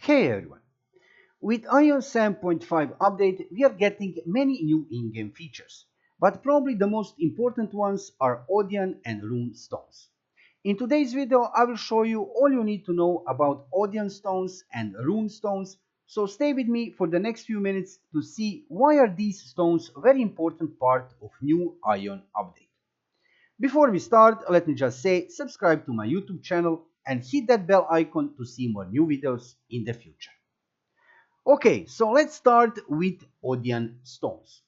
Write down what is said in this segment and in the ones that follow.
Hey everyone! With AION 7.5 update, we are getting many new in-game features, but probably the most important ones are ODIAN and Rune Stones. In today's video, I will show you all you need to know about ODIAN stones and Rune Stones, so stay with me for the next few minutes to see why are these stones a very important part of new AION update. Before we start, let me just say subscribe to my YouTube channel and hit that bell icon to see more new videos in the future. Okay, so let's start with ODIAN stones.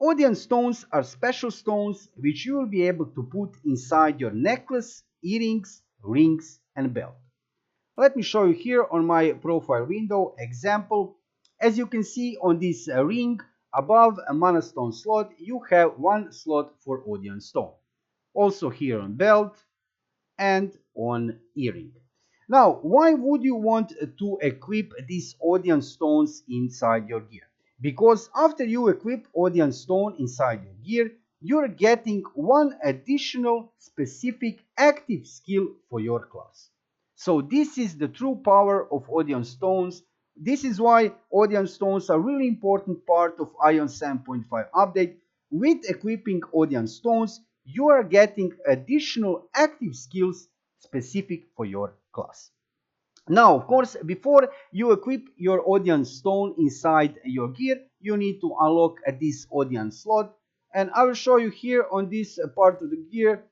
ODIAN stones are special stones which you will be able to put inside your necklace, earrings, rings and belt. Let me show you here on my profile window example. As you can see on this ring above a mana stone slot, you have one slot for ODIAN stone. Also here on belt and on earring. Now, why would you want to equip these ODIAN stones inside your gear? Because after you equip ODIAN stone inside your gear, you're getting one additional specific active skill for your class. So this is the true power of ODIAN stones. This is why ODIAN stones are really important part of AION 7.5 update. With equipping ODIAN stones, you are getting additional active skills specific for your class. Now, of course, before you equip your ODIAN stone inside your gear, you need to unlock this ODIAN slot. And I will show you here on this part of the gear,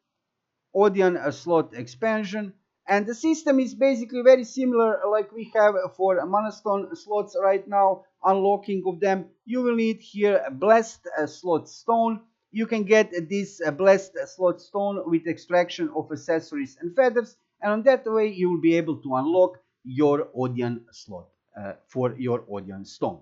ODIAN slot expansion. And the system is basically very similar like we have for mana stone slots right now, unlocking of them. You will need here a blessed slot stone. You can get this blessed slot stone with extraction of accessories and feathers, and on that way you will be able to unlock your ODIAN slot for your ODIAN stone.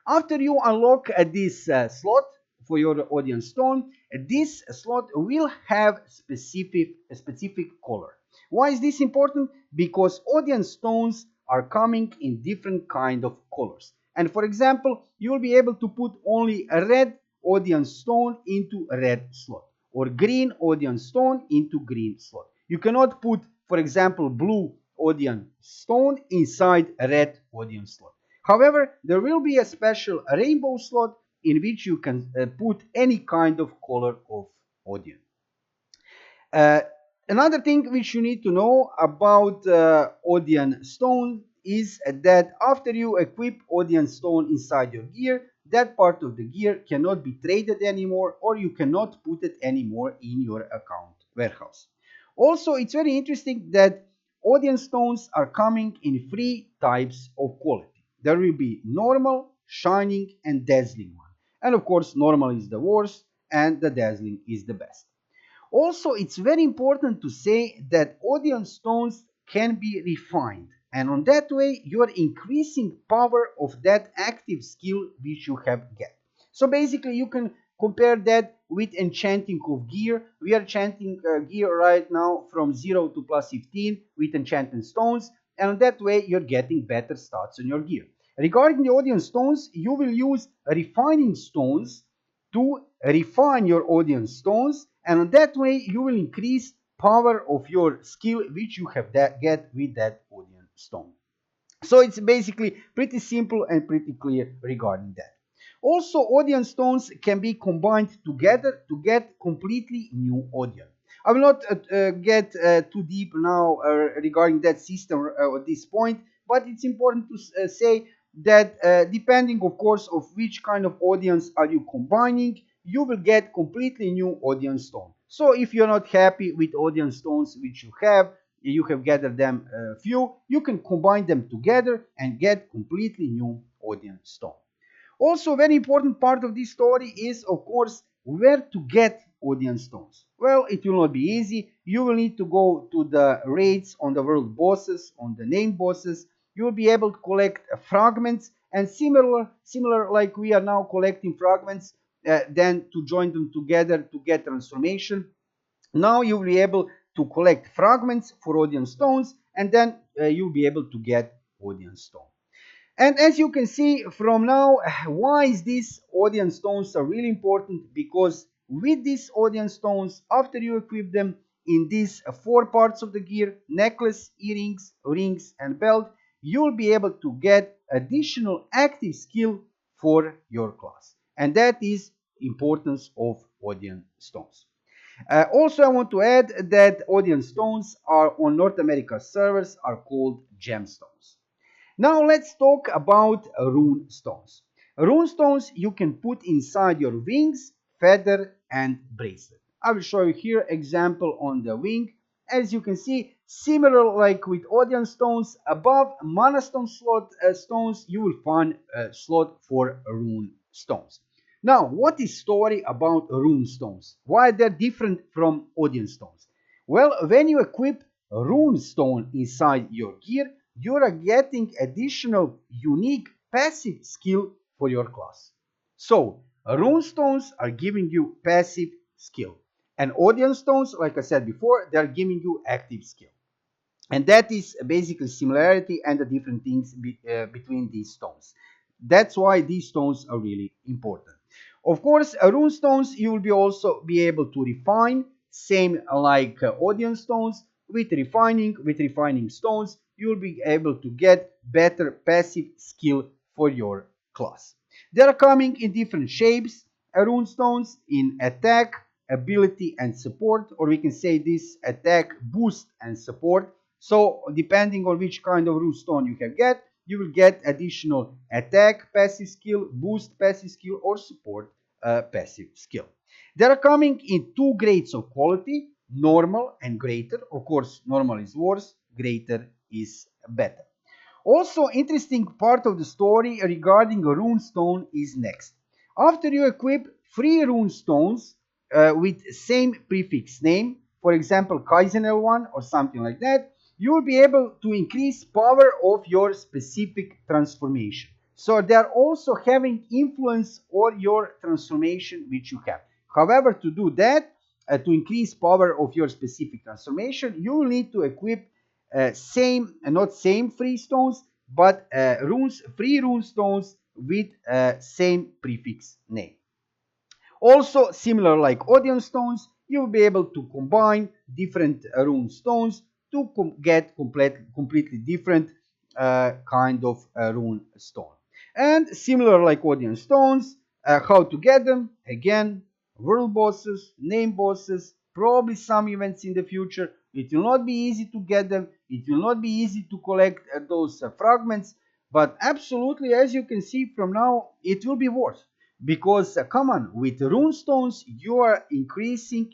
After you unlock this slot for your ODIAN stone, this slot will have specific color. Why is this important? Because ODIAN stones are coming in different kind of colors. And for example, you will be able to put only a red ODIAN stone into a red slot, or green ODIAN stone into green slot. You cannot put, for example, blue ODIAN stone inside a red ODIAN slot. However, there will be a special rainbow slot in which you can put any kind of color of ODIAN. Another thing which you need to know about ODIAN stone is that after you equip ODIAN stone inside your gear, that part of the gear cannot be traded anymore, or you cannot put it anymore in your account warehouse. Also, it's very interesting that ODIAN stones are coming in three types of quality. There will be normal, shining and dazzling one. And of course, normal is the worst and the dazzling is the best. Also, it's very important to say that ODIAN stones can be refined, and on that way you are increasing power of that active skill which you have get. So basically you can compare that with enchanting of gear. We are enchanting gear right now from 0 to plus 15 with enchanted stones, and on that way you're getting better stats on your gear. Regarding the ODIAN stones, you will use refining stones to refine your ODIAN stones, and on that way you will increase power of your skill which you have get with that ODIAN stone. So it's basically pretty simple and pretty clear regarding that. Also, ODIAN stones can be combined together to get completely new ODIAN. I will not get too deep now regarding that system at this point, but it's important to say that depending of course of which kind of ODIANs are you combining, you will get completely new ODIAN stone. So if you're not happy with ODIAN stones which you have gathered them few, you can combine them together and get completely new ODIAN stone. Also, a very important part of this story is, of course, where to get ODIAN stones. Well, it will not be easy. You will need to go to the raids on the world bosses, on the named bosses. You will be able to collect fragments, and similar like we are now collecting fragments, then to join them together to get transformation. Now you will be able to collect fragments for ODIAN stones, and then you'll be able to get ODIAN stone. And as you can see from now, why is these ODIAN stones are really important? Because with these ODIAN stones, after you equip them in these four parts of the gear, necklace, earrings, rings and belt, you'll be able to get additional active skill for your class. And that is importance of ODIAN stones. Also, I want to add that ODIAN stones are on North America servers are called Gemstones. Now let's talk about Rune Stones. Rune Stones you can put inside your wings, feather and bracelet. I will show you here example on the wing. As you can see, similar like with ODIAN stones, above mana stone slot stones you will find a slot for Rune Stones. Now, what is story about Rune Stones? Why they're different from ODIAN stones? Well, when you equip Rune Stone inside your gear, you are getting additional unique passive skill for your class. So, Rune Stones are giving you passive skill. And ODIAN Stones, like I said before, they are giving you active skill. And that is basically similarity and the different things between these stones. That's why these stones are really important. Of course, Rune Stones you will be also be able to refine, same like ODIAN stones. With refining stones, you will be able to get better passive skill for your class. They are coming in different shapes. Rune Stones in attack, ability and support, or we can say this attack, boost and support. So depending on which kind of Rune Stone you have get, you will get additional attack passive skill, boost passive skill, or support passive skill. They are coming in two grades of quality, normal and greater. Of course, normal is worse, greater is better. Also, interesting part of the story regarding a rune stone is next. After you equip 3 rune stones with same prefix name, for example, Kaizenel one or something like that, you will be able to increase power of your specific transformation. So they are also having influence on your transformation which you have. However, to do that, to increase power of your specific transformation, you will need to equip not same 3 stones, but 3 rune stones with same prefix name. Also, similar like ODIAN stones, you will be able to combine different rune stones to get completely different kind of rune stone. And similar like ODIAN stones, how to get them? Again, world bosses, name bosses, probably some events in the future. It will not be easy to get them. It will not be easy to collect those fragments. But absolutely, as you can see from now, it will be worth. Because come on, with rune stones, you're increasing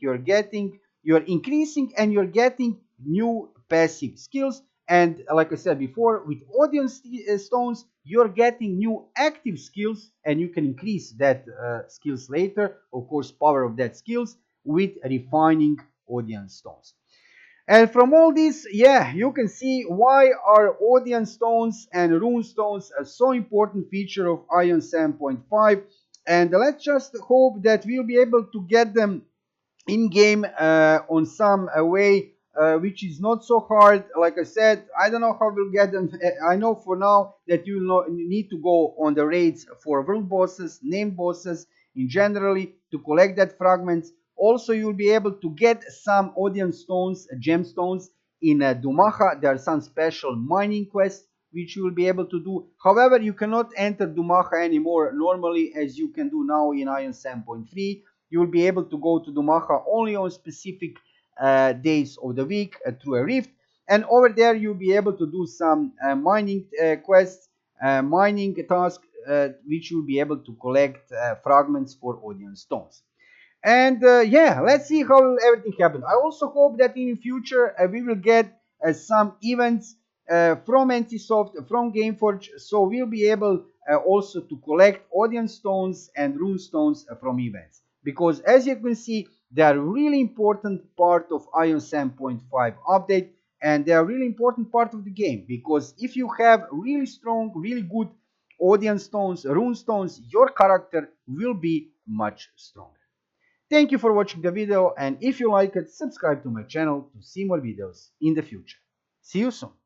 and you're getting new passive skills. And like I said before, with ODIAN stones, you're getting new active skills, and you can increase that skills later. Of course, power of that skills with refining ODIAN stones. And from all this, yeah, you can see why are ODIAN stones and rune stones a so important feature of AION 7.5. And let's just hope that we'll be able to get them in game on some way which is not so hard. Like I said, I don't know how we'll get them. I know for now that you need to go on the raids for world bosses, name bosses in generally to collect that fragments. Also, you'll be able to get some ODIAN stones, gemstones in Dumaha. There are some special mining quests which you will be able to do. However, you cannot enter Dumaha anymore normally as you can do now in AION 7.3. You will be able to go to Dumaha only on specific days of the week through a rift. And over there, you'll be able to do some mining quests, mining tasks, which you'll be able to collect fragments for ODIAN stones. And yeah, let's see how everything happens. I also hope that in the future we will get some events from NCSoft, from Gameforge, so we'll be able also to collect ODIAN stones and rune stones from events. Because as you can see, they are really important part of AION 7.5 update, and they are really important part of the game. Because if you have really strong, really good ODIAN stones, rune stones, your character will be much stronger. Thank you for watching the video, and if you like it, subscribe to my channel to see more videos in the future. See you soon.